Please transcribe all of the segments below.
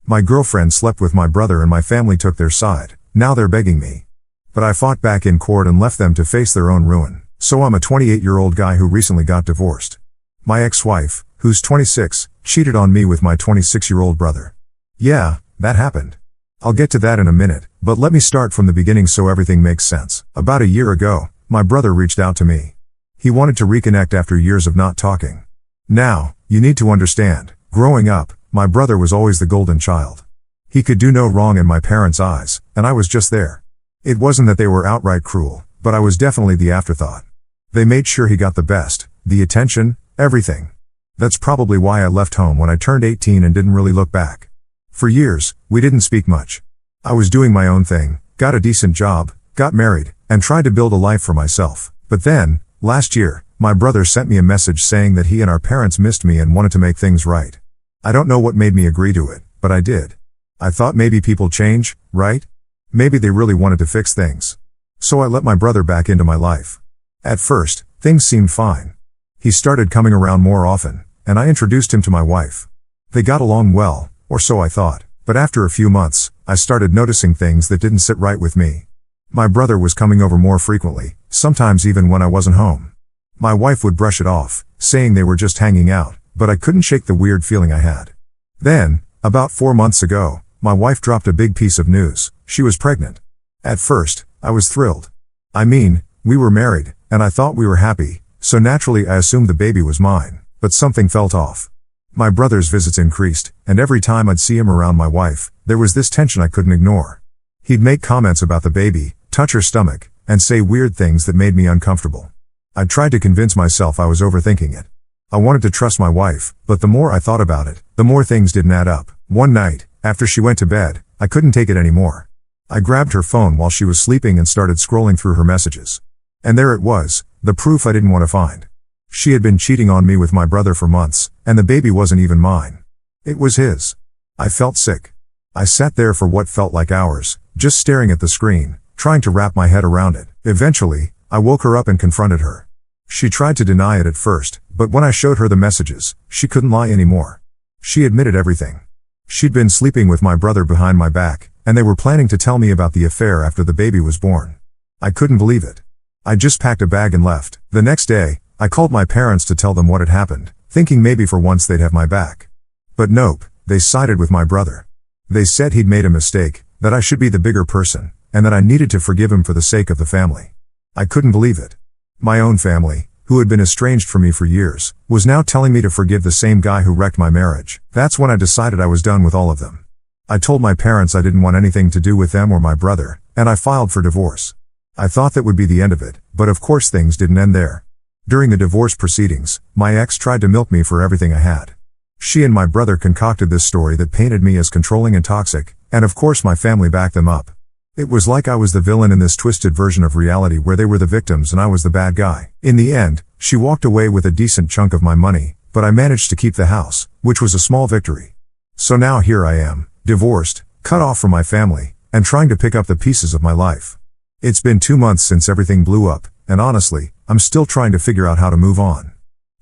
My girlfriend slept with my brother and my family took their side. Now they're begging me. But I fought back in court and left them to face their own ruin. So I'm a 28-year-old guy who recently got divorced. My ex-wife, who's 26, cheated on me with my 26-year-old brother. Yeah, that happened. I'll get to that in a minute, but let me start from the beginning so everything makes sense. About a year ago, my brother reached out to me. He wanted to reconnect after years of not talking. Now, you need to understand, growing up, my brother was always the golden child. He could do no wrong in my parents' eyes, and I was just there. It wasn't that they were outright cruel, but I was definitely the afterthought. They made sure he got the best, the attention, everything. That's probably why I left home when I turned 18 and didn't really look back. For years, we didn't speak much. I was doing my own thing, got a decent job, got married, and tried to build a life for myself. But then, last year, my brother sent me a message saying that he and our parents missed me and wanted to make things right. I don't know what made me agree to it, but I did. I thought maybe people change, right? Maybe they really wanted to fix things. So I let my brother back into my life. At first, things seemed fine. He started coming around more often, and I introduced him to my wife. They got along well, or so I thought, but after a few months, I started noticing things that didn't sit right with me. My brother was coming over more frequently, sometimes even when I wasn't home. My wife would brush it off, saying they were just hanging out, but I couldn't shake the weird feeling I had. Then, about 4 months ago, my wife dropped a big piece of news. She was pregnant. At first, I was thrilled. I mean, we were married, and I thought we were happy, so naturally I assumed the baby was mine, but something felt off. My brother's visits increased, and every time I'd see him around my wife, there was this tension I couldn't ignore. He'd make comments about the baby, touch her stomach, and say weird things that made me uncomfortable. I tried to convince myself I was overthinking it. I wanted to trust my wife, but the more I thought about it, the more things didn't add up. One night, after she went to bed, I couldn't take it anymore. I grabbed her phone while she was sleeping and started scrolling through her messages. And there it was, the proof I didn't want to find. She had been cheating on me with my brother for months, and the baby wasn't even mine. It was his. I felt sick. I sat there for what felt like hours, just staring at the screen, trying to wrap my head around it. Eventually, I woke her up and confronted her. She tried to deny it at first, but when I showed her the messages, she couldn't lie anymore. She admitted everything. She'd been sleeping with my brother behind my back, and they were planning to tell me about the affair after the baby was born. I couldn't believe it. I just packed a bag and left. The next day, I called my parents to tell them what had happened, thinking maybe for once they'd have my back. But nope, they sided with my brother. They said he'd made a mistake, that I should be the bigger person, and that I needed to forgive him for the sake of the family. I couldn't believe it. My own family, who had been estranged from me for years, was now telling me to forgive the same guy who wrecked my marriage. That's when I decided I was done with all of them. I told my parents I didn't want anything to do with them or my brother, and I filed for divorce. I thought that would be the end of it, but of course things didn't end there. During the divorce proceedings, my ex tried to milk me for everything I had. She and my brother concocted this story that painted me as controlling and toxic, and of course my family backed them up. It was like I was the villain in this twisted version of reality where they were the victims and I was the bad guy. In the end, she walked away with a decent chunk of my money, but I managed to keep the house, which was a small victory. So now here I am, divorced, cut off from my family, and trying to pick up the pieces of my life. It's been 2 months since everything blew up, and honestly, I'm still trying to figure out how to move on.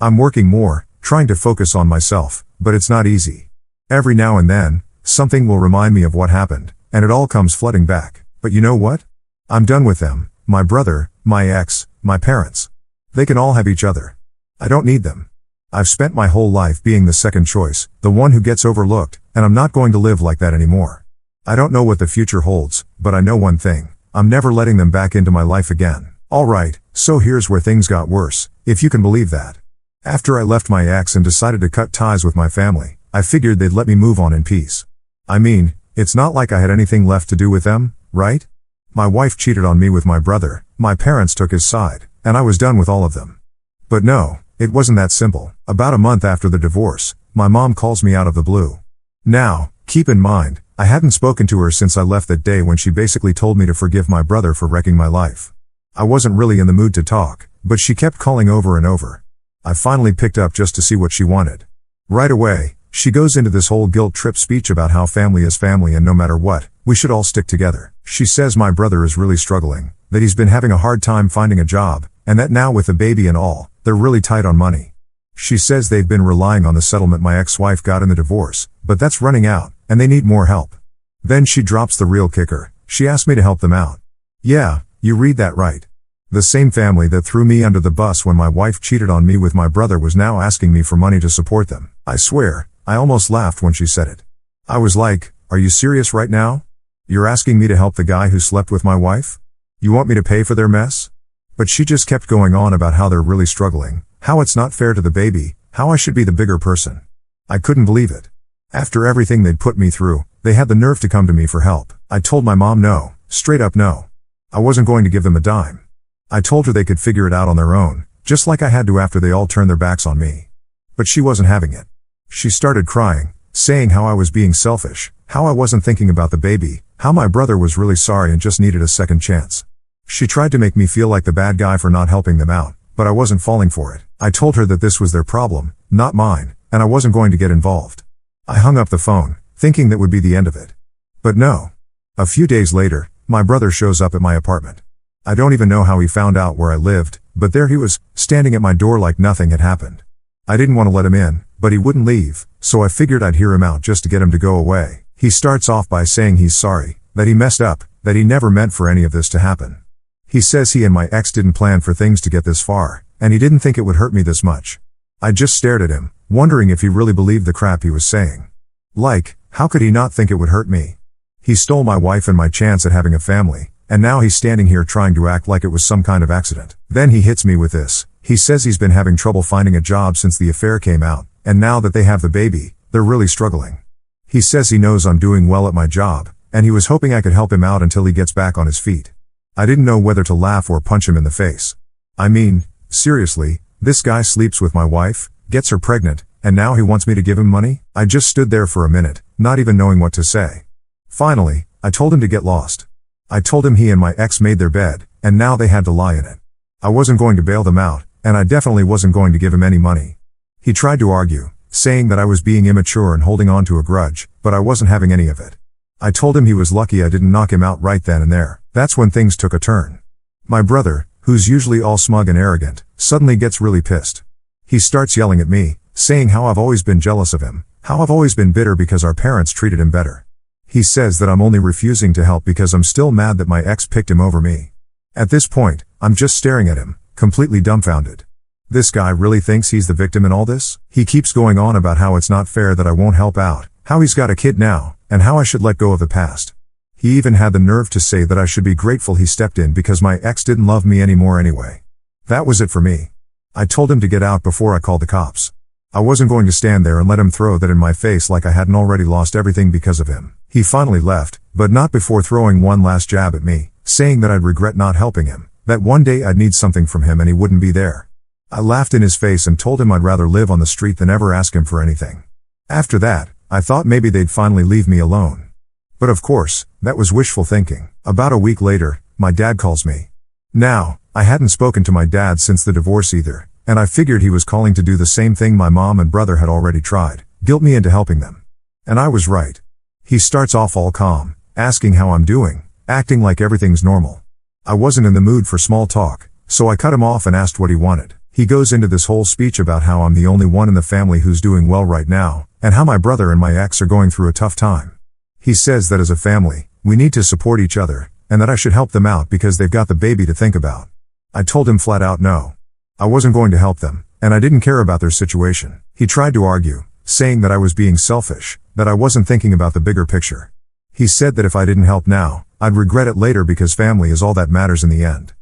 I'm working more, trying to focus on myself, but it's not easy. Every now and then, something will remind me of what happened, and it all comes flooding back. But you know what? I'm done with them, my brother, my ex, my parents. They can all have each other. I don't need them. I've spent my whole life being the second choice, the one who gets overlooked, and I'm not going to live like that anymore. I don't know what the future holds, but I know one thing. I'm never letting them back into my life again. Alright, so here's where things got worse, if you can believe that. After I left my ex and decided to cut ties with my family, I figured they'd let me move on in peace. I mean, it's not like I had anything left to do with them, right? My wife cheated on me with my brother, my parents took his side, and I was done with all of them. But no, it wasn't that simple. About a month after the divorce, my mom calls me out of the blue. Now, keep in mind, I hadn't spoken to her since I left that day when she basically told me to forgive my brother for wrecking my life. I wasn't really in the mood to talk, but she kept calling over and over. I finally picked up just to see what she wanted. Right away, she goes into this whole guilt trip speech about how family is family and no matter what, we should all stick together. She says my brother is really struggling, that he's been having a hard time finding a job, and that now with the baby and all, they're really tight on money. She says they've been relying on the settlement my ex-wife got in the divorce, but that's running out, and they need more help. Then she drops the real kicker. She asked me to help them out. Yeah, you read that right. The same family that threw me under the bus when my wife cheated on me with my brother was now asking me for money to support them. I swear, I almost laughed when she said it. I was like, are you serious right now? You're asking me to help the guy who slept with my wife? You want me to pay for their mess? But she just kept going on about how they're really struggling, how it's not fair to the baby, how I should be the bigger person. I couldn't believe it. After everything they'd put me through, they had the nerve to come to me for help. I told my mom no, straight up no. I wasn't going to give them a dime. I told her they could figure it out on their own, just like I had to after they all turned their backs on me. But she wasn't having it. She started crying, saying how I was being selfish, how I wasn't thinking about the baby, how my brother was really sorry and just needed a second chance. She tried to make me feel like the bad guy for not helping them out, but I wasn't falling for it. I told her that this was their problem, not mine, and I wasn't going to get involved. I hung up the phone, thinking that would be the end of it. But no. A few days later, my brother shows up at my apartment. I don't even know how he found out where I lived, but there he was, standing at my door like nothing had happened. I didn't want to let him in, but he wouldn't leave, so I figured I'd hear him out just to get him to go away. He starts off by saying he's sorry, that he messed up, that he never meant for any of this to happen. He says he and my ex didn't plan for things to get this far, and he didn't think it would hurt me this much. I just stared at him, wondering if he really believed the crap he was saying. Like, how could he not think it would hurt me? He stole my wife and my chance at having a family, and now he's standing here trying to act like it was some kind of accident. Then he hits me with this. He says he's been having trouble finding a job since the affair came out, and now that they have the baby, they're really struggling. He says he knows I'm doing well at my job, and he was hoping I could help him out until he gets back on his feet. I didn't know whether to laugh or punch him in the face. I mean, seriously, this guy sleeps with my wife, gets her pregnant, and now he wants me to give him money? I just stood there for a minute, not even knowing what to say. Finally, I told him to get lost. I told him he and my ex made their bed, and now they had to lie in it. I wasn't going to bail them out, and I definitely wasn't going to give him any money. He tried to argue, saying that I was being immature and holding on to a grudge, but I wasn't having any of it. I told him he was lucky I didn't knock him out right then and there. That's when things took a turn. My brother, who's usually all smug and arrogant, suddenly gets really pissed. He starts yelling at me, saying how I've always been jealous of him, how I've always been bitter because our parents treated him better. He says that I'm only refusing to help because I'm still mad that my ex picked him over me. At this point, I'm just staring at him, completely dumbfounded. This guy really thinks he's the victim in all this? He keeps going on about how it's not fair that I won't help out, how he's got a kid now, and how I should let go of the past. He even had the nerve to say that I should be grateful he stepped in because my ex didn't love me anymore anyway. That was it for me. I told him to get out before I called the cops. I wasn't going to stand there and let him throw that in my face like I hadn't already lost everything because of him. He finally left, but not before throwing one last jab at me, saying that I'd regret not helping him, that one day I'd need something from him and he wouldn't be there. I laughed in his face and told him I'd rather live on the street than ever ask him for anything. After that, I thought maybe they'd finally leave me alone. But of course, that was wishful thinking. About a week later, my dad calls me. Now, I hadn't spoken to my dad since the divorce either, and I figured he was calling to do the same thing my mom and brother had already tried, guilt me into helping them. And I was right. He starts off all calm, asking how I'm doing, acting like everything's normal. I wasn't in the mood for small talk, so I cut him off and asked what he wanted. He goes into this whole speech about how I'm the only one in the family who's doing well right now, and how my brother and my ex are going through a tough time. He says that as a family, we need to support each other, and that I should help them out because they've got the baby to think about. I told him flat out no. I wasn't going to help them, and I didn't care about their situation. He tried to argue, saying that I was being selfish, that I wasn't thinking about the bigger picture. He said that if I didn't help now, I'd regret it later because family is all that matters in the end.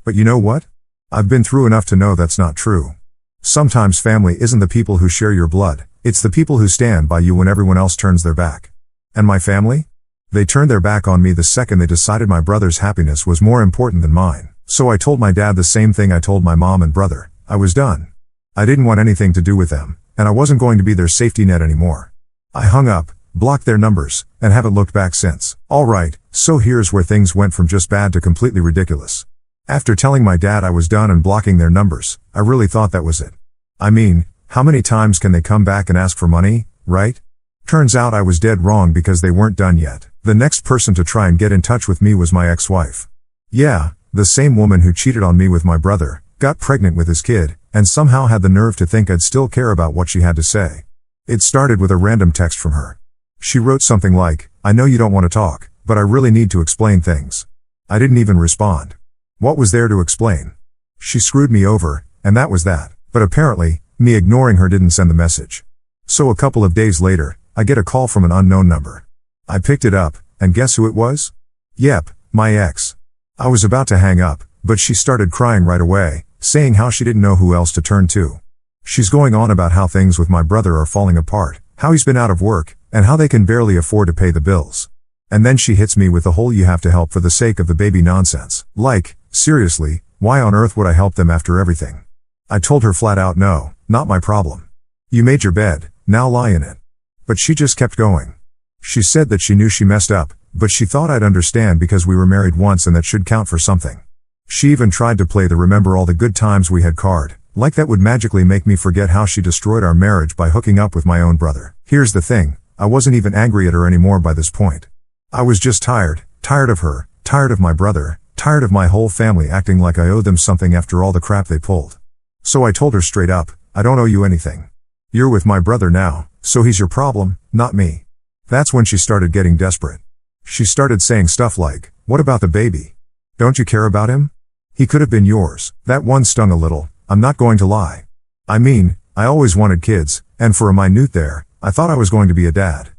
But you know what? I've been through enough to know that's not true. Sometimes family isn't the people who share your blood, it's the people who stand by you when everyone else turns their back. And my family? They turned their back on me the second they decided my brother's happiness was more important than mine. So I told my dad the same thing I told my mom and brother. I was done. I didn't want anything to do with them, and I wasn't going to be their safety net anymore. I hung up, blocked their numbers, and haven't looked back since. Alright, so here's where things went from just bad to completely ridiculous. After telling my dad I was done and blocking their numbers, I really thought that was it. I mean, how many times can they come back and ask for money, right? Turns out I was dead wrong because they weren't done yet. The next person to try and get in touch with me was my ex-wife. Yeah, the same woman who cheated on me with my brother, got pregnant with his kid, and somehow had the nerve to think I'd still care about what she had to say. It started with a random text from her. She wrote something like, "I know you don't want to talk, but I really need to explain things." I didn't even respond. What was there to explain? She screwed me over, and that was that. But apparently, me ignoring her didn't send the message. So a couple of days later, I get a call from an unknown number. I picked it up, and guess who it was? Yep, my ex. I was about to hang up, but she started crying right away, saying how she didn't know who else to turn to. She's going on about how things with my brother are falling apart, how he's been out of work, and how they can barely afford to pay the bills. And then she hits me with the whole "you have to help for the sake of the baby" nonsense. Like, seriously, why on earth would I help them after everything? I told her flat out no, not my problem. You made your bed, now lie in it. But she just kept going. She said that she knew she messed up, but she thought I'd understand because we were married once and that should count for something. She even tried to play the "remember all the good times we had" card, like that would magically make me forget how she destroyed our marriage by hooking up with my own brother. Here's the thing, I wasn't even angry at her anymore by this point. I was just tired of her, tired of my brother, tired of my whole family acting like I owed them something after all the crap they pulled. So I told her straight up, "I don't owe you anything. You're with my brother now, so he's your problem, not me." That's when she started getting desperate. She started saying stuff like, "What about the baby? Don't you care about him? He could have been yours." That one stung a little, I'm not going to lie. I mean, I always wanted kids, and for a minute there, I thought I was going to be a dad.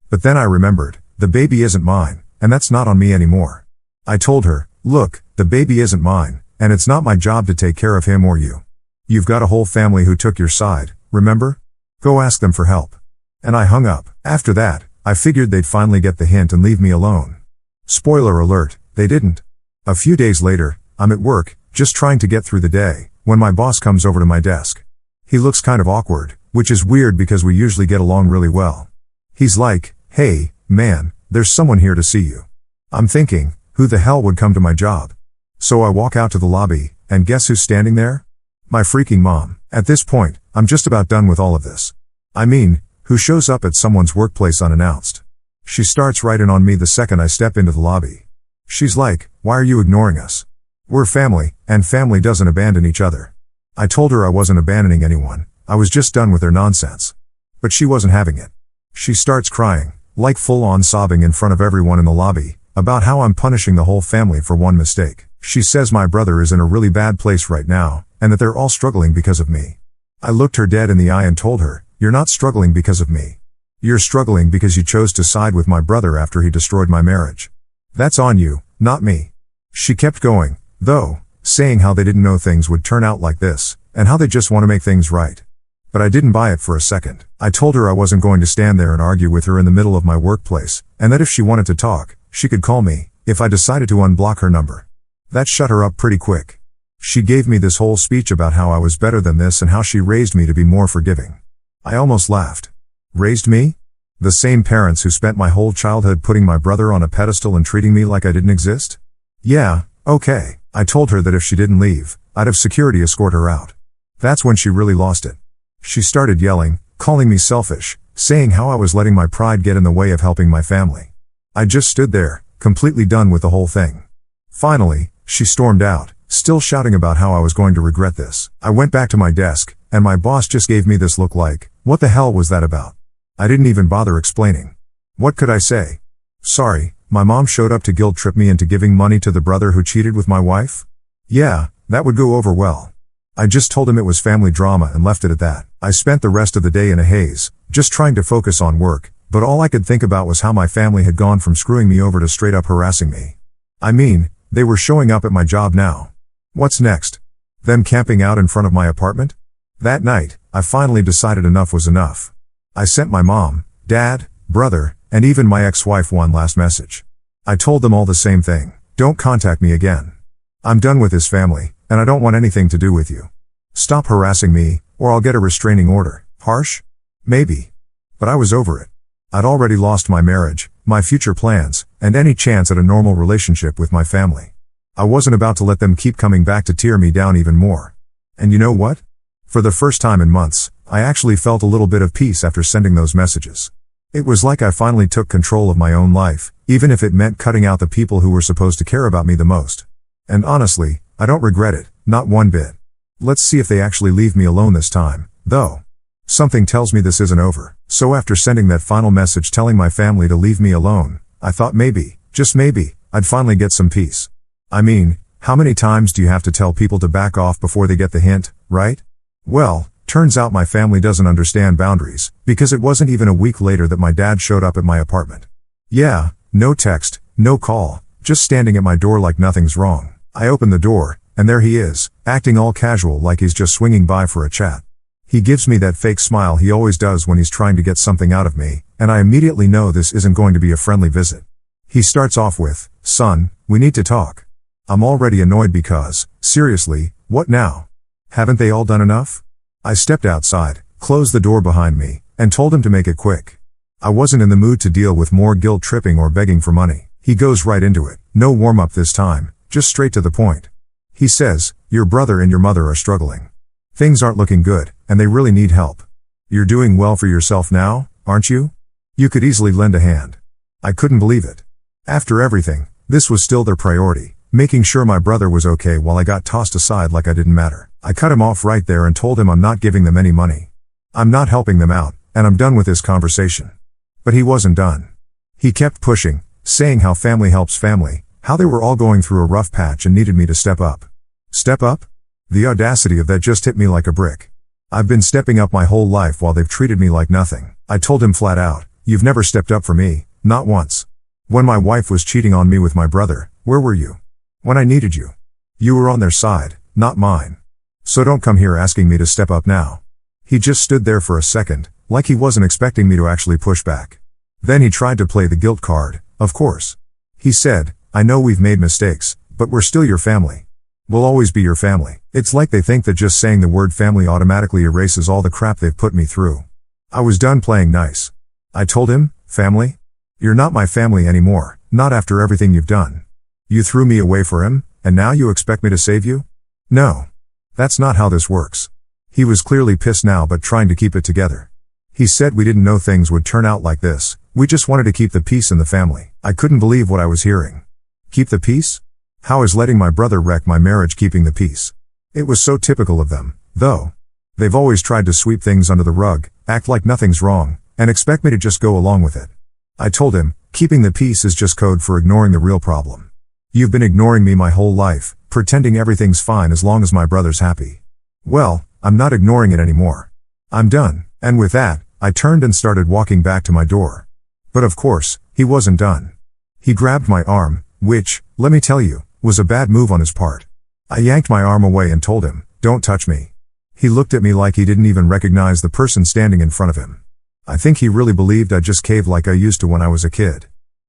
But then I remembered, the baby isn't mine, and that's not on me anymore. I told her, "Look, the baby isn't mine, and it's not my job to take care of him or you. You've got a whole family who took your side, remember? Go ask them for help." And I hung up. After that, I figured they'd finally get the hint and leave me alone. Spoiler alert, they didn't. A few days later, I'm at work, just trying to get through the day, when my boss comes over to my desk. He looks kind of awkward, which is weird because we usually get along really well. He's like, "Hey, man, there's someone here to see you." I'm thinking, who the hell would come to my job? So I walk out to the lobby, and guess who's standing there? My freaking mom. At this point, I'm just about done with all of this. I mean, who shows up at someone's workplace unannounced? She starts right in on me the second I step into the lobby. She's like, "Why are you ignoring us? We're family, and family doesn't abandon each other." I told her I wasn't abandoning anyone, I was just done with their nonsense. But she wasn't having it. She starts crying, like full-on sobbing in front of everyone in the lobby, about how I'm punishing the whole family for one mistake. She says my brother is in a really bad place right now, and that they're all struggling because of me. I looked her dead in the eye and told her, "You're not struggling because of me. You're struggling because you chose to side with my brother after he destroyed my marriage. That's on you, not me." She kept going, though, saying how they didn't know things would turn out like this, and how they just want to make things right. But I didn't buy it for a second. I told her I wasn't going to stand there and argue with her in the middle of my workplace, and that if she wanted to talk, she could call me, if I decided to unblock her number. That shut her up pretty quick. She gave me this whole speech about how I was better than this and how she raised me to be more forgiving. I almost laughed. Raised me? The same parents who spent my whole childhood putting my brother on a pedestal and treating me like I didn't exist? Yeah, okay. I told her that if she didn't leave, I'd have security escort her out. That's when she really lost it. She started yelling, calling me selfish, saying how I was letting my pride get in the way of helping my family. I just stood there, completely done with the whole thing. Finally, she stormed out, still shouting about how I was going to regret this. I went back to my desk, and my boss just gave me this look like, "What the hell was that about?" I didn't even bother explaining. What could I say? "Sorry, my mom showed up to guilt trip me into giving money to the brother who cheated with my wife?" Yeah, that would go over well. I just told him it was family drama and left it at that. I spent the rest of the day in a haze, just trying to focus on work, but all I could think about was how my family had gone from screwing me over to straight up harassing me. I mean, they were showing up at my job now. What's next? Them camping out in front of my apartment? That night, I finally decided enough was enough. I sent my mom, dad, brother, and even my ex-wife one last message. I told them all the same thing. Don't contact me again. I'm done with this family, and I don't want anything to do with you. Stop harassing me, or I'll get a restraining order. Harsh? Maybe. But I was over it. I'd already lost my marriage, my future plans, and any chance at a normal relationship with my family. I wasn't about to let them keep coming back to tear me down even more. And you know what? For the first time in months, I actually felt a little bit of peace after sending those messages. It was like I finally took control of my own life, even if it meant cutting out the people who were supposed to care about me the most. And honestly, I don't regret it, not one bit. Let's see if they actually leave me alone this time, though. Something tells me this isn't over. So after sending that final message telling my family to leave me alone, I thought maybe, just maybe, I'd finally get some peace. I mean, how many times do you have to tell people to back off before they get the hint, right? Well, turns out my family doesn't understand boundaries, because it wasn't even a week later that my dad showed up at my apartment. Yeah, no text, no call, just standing at my door like nothing's wrong. I open the door, and there he is, acting all casual like he's just swinging by for a chat. He gives me that fake smile he always does when he's trying to get something out of me, and I immediately know this isn't going to be a friendly visit. He starts off with, "Son, we need to talk." I'm already annoyed because, seriously, what now? Haven't they all done enough? I stepped outside, closed the door behind me, and told him to make it quick. I wasn't in the mood to deal with more guilt tripping or begging for money. He goes right into it, no warm-up this time, just straight to the point. He says, "Your brother and your mother are struggling. Things aren't looking good, and they really need help. You're doing well for yourself now, aren't you? You could easily lend a hand." I couldn't believe it. After everything, this was still their priority, making sure my brother was okay while I got tossed aside like I didn't matter. I cut him off right there and told him I'm not giving them any money. I'm not helping them out, and I'm done with this conversation. But he wasn't done. He kept pushing, saying how family helps family, how they were all going through a rough patch and needed me to step up. Step up? The audacity of that just hit me like a brick. I've been stepping up my whole life while they've treated me like nothing. I told him flat out, "You've never stepped up for me, not once. When my wife was cheating on me with my brother, where were you? When I needed you. You were on their side, not mine. So don't come here asking me to step up now." He just stood there for a second, like he wasn't expecting me to actually push back. Then he tried to play the guilt card, of course. He said, "I know we've made mistakes, but we're still your family. We'll always be your family." It's like they think that just saying the word family automatically erases all the crap they've put me through. I was done playing nice. I told him, "Family? You're not my family anymore, not after everything you've done. You threw me away for him, and now you expect me to save you? No. That's not how this works." He was clearly pissed now but trying to keep it together. He said we didn't know things would turn out like this, we just wanted to keep the peace in the family. I couldn't believe what I was hearing. Keep the peace? How is letting my brother wreck my marriage keeping the peace? It was so typical of them, though. They've always tried to sweep things under the rug, act like nothing's wrong, and expect me to just go along with it. I told him, keeping the peace is just code for ignoring the real problem. You've been ignoring me my whole life, pretending everything's fine as long as my brother's happy. Well, I'm not ignoring it anymore. I'm done. And with that, I turned and started walking back to my door. But of course, he wasn't done. He grabbed my arm, which, let me tell you, was a bad move on his part. I yanked my arm away and told him, "Don't touch me." He looked at me like he didn't even recognize the person standing in front of him. I think he really believed I just caved like I used to when I was a kid.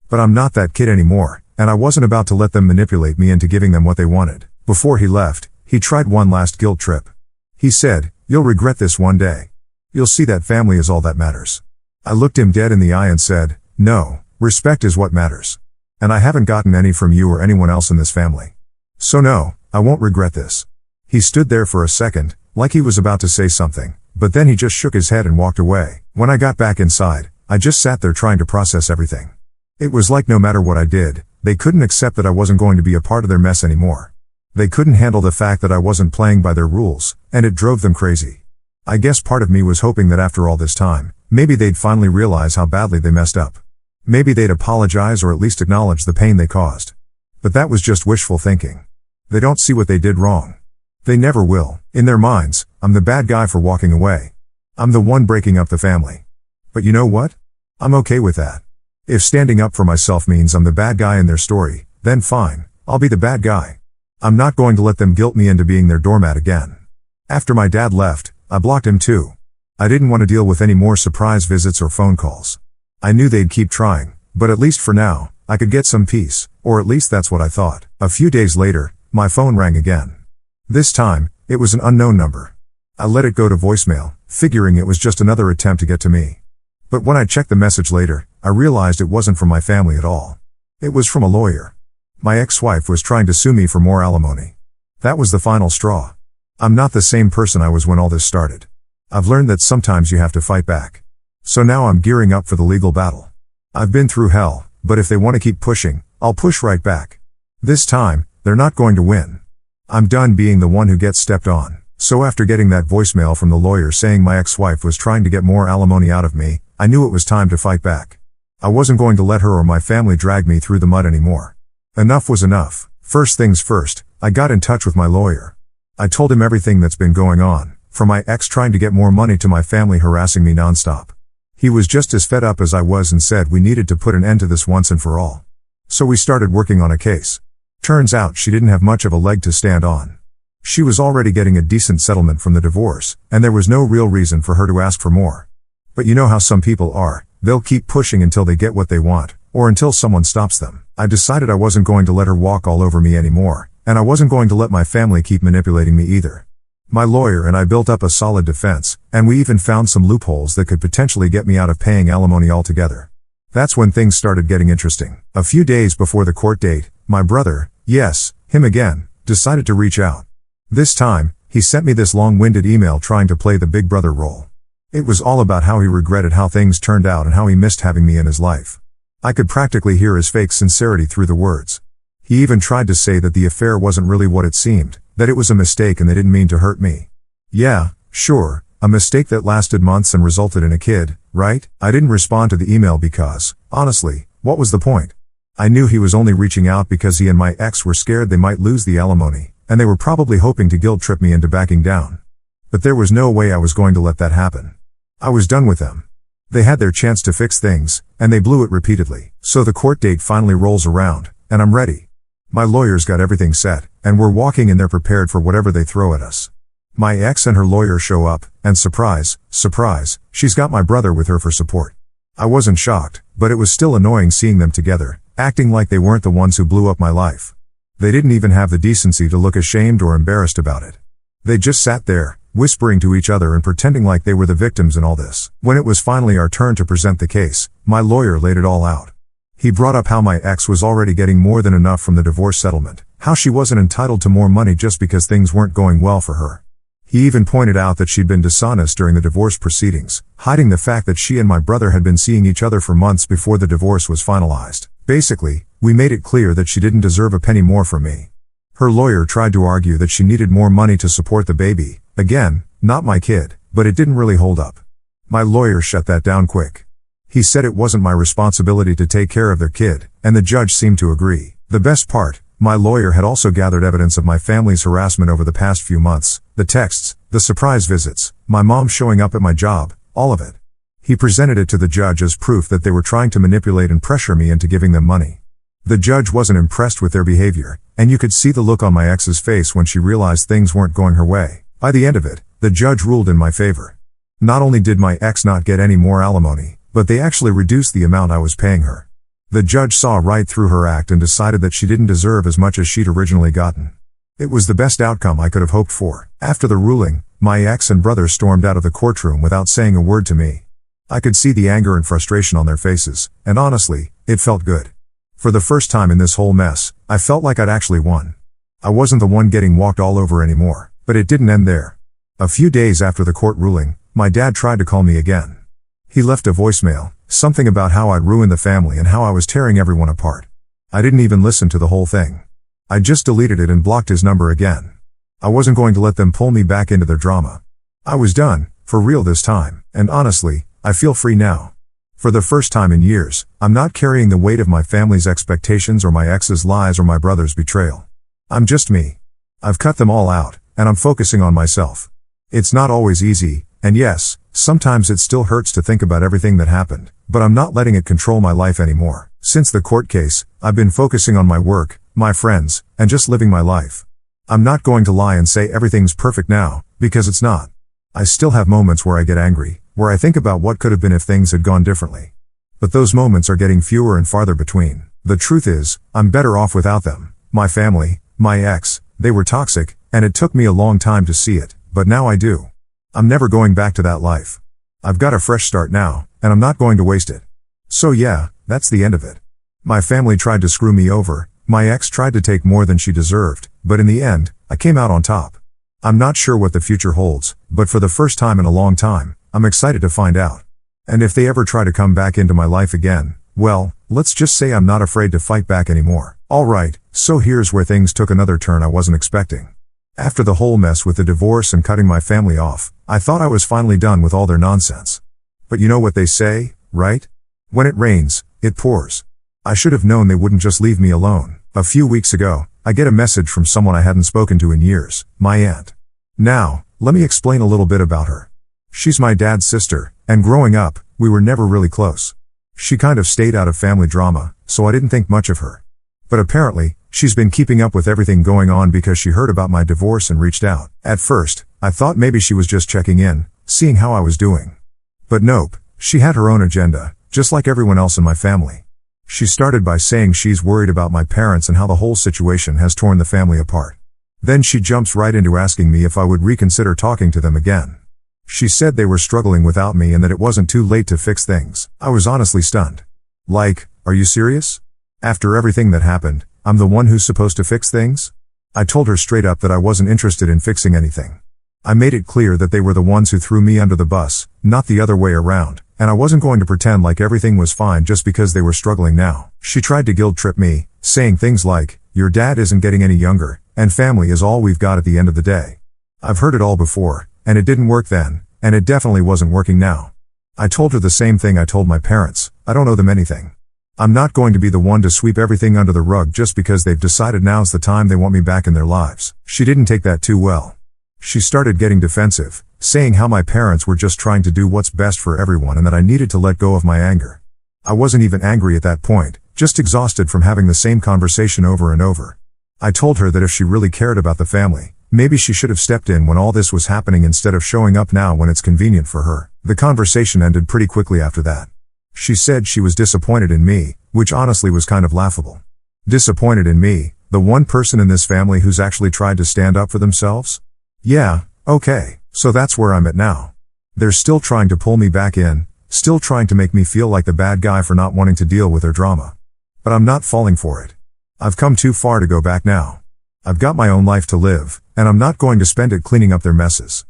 But I'm not that kid anymore, and I wasn't about to let them manipulate me into giving them what they wanted. Before he left, he tried one last guilt trip. He said, "You'll regret this one day. You'll see that family is all that matters." I looked him dead in the eye and said, "No, respect is what matters. And I haven't gotten any from you or anyone else in this family. So no, I won't regret this." He stood there for a second, like he was about to say something, but then he just shook his head and walked away. When I got back inside, I just sat there trying to process everything. It was like no matter what I did, they couldn't accept that I wasn't going to be a part of their mess anymore. They couldn't handle the fact that I wasn't playing by their rules, and it drove them crazy. I guess part of me was hoping that after all this time, maybe they'd finally realize how badly they messed up. Maybe they'd apologize or at least acknowledge the pain they caused. But that was just wishful thinking. They don't see what they did wrong. They never will. In their minds, I'm the bad guy for walking away. I'm the one breaking up the family. But you know what? I'm okay with that. If standing up for myself means I'm the bad guy in their story, then fine, I'll be the bad guy. I'm not going to let them guilt me into being their doormat again. After my dad left, I blocked him too. I didn't want to deal with any more surprise visits or phone calls. I knew they'd keep trying, but at least for now, I could get some peace, or at least that's what I thought. A few days later, my phone rang again. This time, it was an unknown number. I let it go to voicemail, figuring it was just another attempt to get to me. But when I checked the message later, I realized it wasn't from my family at all. It was from a lawyer. My ex-wife was trying to sue me for more alimony. That was the final straw. I'm not the same person I was when all this started. I've learned that sometimes you have to fight back. So now I'm gearing up for the legal battle. I've been through hell, but if they want to keep pushing, I'll push right back. This time, they're not going to win. I'm done being the one who gets stepped on. So after getting that voicemail from the lawyer saying my ex-wife was trying to get more alimony out of me, I knew it was time to fight back. I wasn't going to let her or my family drag me through the mud anymore. Enough was enough. First things first, I got in touch with my lawyer. I told him everything that's been going on, from my ex trying to get more money to my family harassing me nonstop. He was just as fed up as I was and said we needed to put an end to this once and for all. So we started working on a case. Turns out she didn't have much of a leg to stand on. She was already getting a decent settlement from the divorce, and there was no real reason for her to ask for more. But you know how some people are, they'll keep pushing until they get what they want, or until someone stops them. I decided I wasn't going to let her walk all over me anymore, and I wasn't going to let my family keep manipulating me either. My lawyer and I built up a solid defense, and we even found some loopholes that could potentially get me out of paying alimony altogether. That's when things started getting interesting. A few days before the court date, my brother, yes, him again, decided to reach out. This time, he sent me this long-winded email trying to play the big brother role. It was all about how he regretted how things turned out and how he missed having me in his life. I could practically hear his fake sincerity through the words. He even tried to say that the affair wasn't really what it seemed, that it was a mistake and they didn't mean to hurt me. Yeah, sure, a mistake that lasted months and resulted in a kid, right? I didn't respond to the email because, honestly, what was the point? I knew he was only reaching out because he and my ex were scared they might lose the alimony, and they were probably hoping to guilt trip me into backing down. But there was no way I was going to let that happen. I was done with them. They had their chance to fix things, and they blew it repeatedly. So the court date finally rolls around, and I'm ready. My lawyers got everything set, and we're walking in there prepared for whatever they throw at us. My ex and her lawyer show up, and surprise, surprise, she's got my brother with her for support. I wasn't shocked, but it was still annoying seeing them together, acting like they weren't the ones who blew up my life. They didn't even have the decency to look ashamed or embarrassed about it. They just sat there, whispering to each other and pretending like they were the victims in all this. When it was finally our turn to present the case, my lawyer laid it all out. He brought up how my ex was already getting more than enough from the divorce settlement, how she wasn't entitled to more money just because things weren't going well for her. He even pointed out that she'd been dishonest during the divorce proceedings, hiding the fact that she and my brother had been seeing each other for months before the divorce was finalized. Basically, we made it clear that she didn't deserve a penny more from me. Her lawyer tried to argue that she needed more money to support the baby. Again, not my kid, but it didn't really hold up. My lawyer shut that down quick. He said it wasn't my responsibility to take care of their kid, and the judge seemed to agree. The best part, my lawyer had also gathered evidence of my family's harassment over the past few months, the texts, the surprise visits, my mom showing up at my job, all of it. He presented it to the judge as proof that they were trying to manipulate and pressure me into giving them money. The judge wasn't impressed with their behavior, and you could see the look on my ex's face when she realized things weren't going her way. By the end of it, the judge ruled in my favor. Not only did my ex not get any more alimony, but they actually reduced the amount I was paying her. The judge saw right through her act and decided that she didn't deserve as much as she'd originally gotten. It was the best outcome I could have hoped for. After the ruling, my ex and brother stormed out of the courtroom without saying a word to me. I could see the anger and frustration on their faces, and honestly, it felt good. For the first time in this whole mess, I felt like I'd actually won. I wasn't the one getting walked all over anymore, but it didn't end there. A few days after the court ruling, my dad tried to call me again. He left a voicemail, something about how I'd ruined the family and how I was tearing everyone apart. I didn't even listen to the whole thing. I just deleted it and blocked his number again. I wasn't going to let them pull me back into their drama. I was done, for real this time, and honestly, I feel free now. For the first time in years, I'm not carrying the weight of my family's expectations or my ex's lies or my brother's betrayal. I'm just me. I've cut them all out, and I'm focusing on myself. It's not always easy, and yes, sometimes it still hurts to think about everything that happened, but I'm not letting it control my life anymore. Since the court case, I've been focusing on my work, my friends, and just living my life. I'm not going to lie and say everything's perfect now, because it's not. I still have moments where I get angry, where I think about what could have been if things had gone differently. But those moments are getting fewer and farther between. The truth is, I'm better off without them. My family, my ex, they were toxic, and it took me a long time to see it, but now I do. I'm never going back to that life. I've got a fresh start now, and I'm not going to waste it. So yeah, that's the end of it. My family tried to screw me over, my ex tried to take more than she deserved, but in the end, I came out on top. I'm not sure what the future holds, but for the first time in a long time, I'm excited to find out. And if they ever try to come back into my life again, well, let's just say I'm not afraid to fight back anymore. Alright, so here's where things took another turn I wasn't expecting. After the whole mess with the divorce and cutting my family off, I thought I was finally done with all their nonsense. But you know what they say, right? When it rains, it pours. I should have known they wouldn't just leave me alone. A few weeks ago, I get a message from someone I hadn't spoken to in years, my aunt. Now, let me explain a little bit about her. She's my dad's sister, and growing up, we were never really close. She kind of stayed out of family drama, so I didn't think much of her. But apparently, she's been keeping up with everything going on because she heard about my divorce and reached out. At first, I thought maybe she was just checking in, seeing how I was doing. But nope, she had her own agenda, just like everyone else in my family. She started by saying she's worried about my parents and how the whole situation has torn the family apart. Then she jumps right into asking me if I would reconsider talking to them again. She said they were struggling without me and that it wasn't too late to fix things. I was honestly stunned. Like, are you serious? After everything that happened, I'm the one who's supposed to fix things? I told her straight up that I wasn't interested in fixing anything. I made it clear that they were the ones who threw me under the bus, not the other way around, and I wasn't going to pretend like everything was fine just because they were struggling now. She tried to guilt trip me, saying things like, "Your dad isn't getting any younger, and family is all we've got at the end of the day." I've heard it all before, and it didn't work then, and it definitely wasn't working now. I told her the same thing I told my parents: I don't owe them anything. I'm not going to be the one to sweep everything under the rug just because they've decided now's the time they want me back in their lives. She didn't take that too well. She started getting defensive, saying how my parents were just trying to do what's best for everyone and that I needed to let go of my anger. I wasn't even angry at that point, just exhausted from having the same conversation over and over. I told her that if she really cared about the family, maybe she should have stepped in when all this was happening instead of showing up now when it's convenient for her. The conversation ended pretty quickly after that. She said she was disappointed in me, which honestly was kind of laughable. Disappointed in me, the one person in this family who's actually tried to stand up for themselves? Yeah, okay, so that's where I'm at now. They're still trying to pull me back in, still trying to make me feel like the bad guy for not wanting to deal with their drama. But I'm not falling for it. I've come too far to go back now. I've got my own life to live, and I'm not going to spend it cleaning up their messes.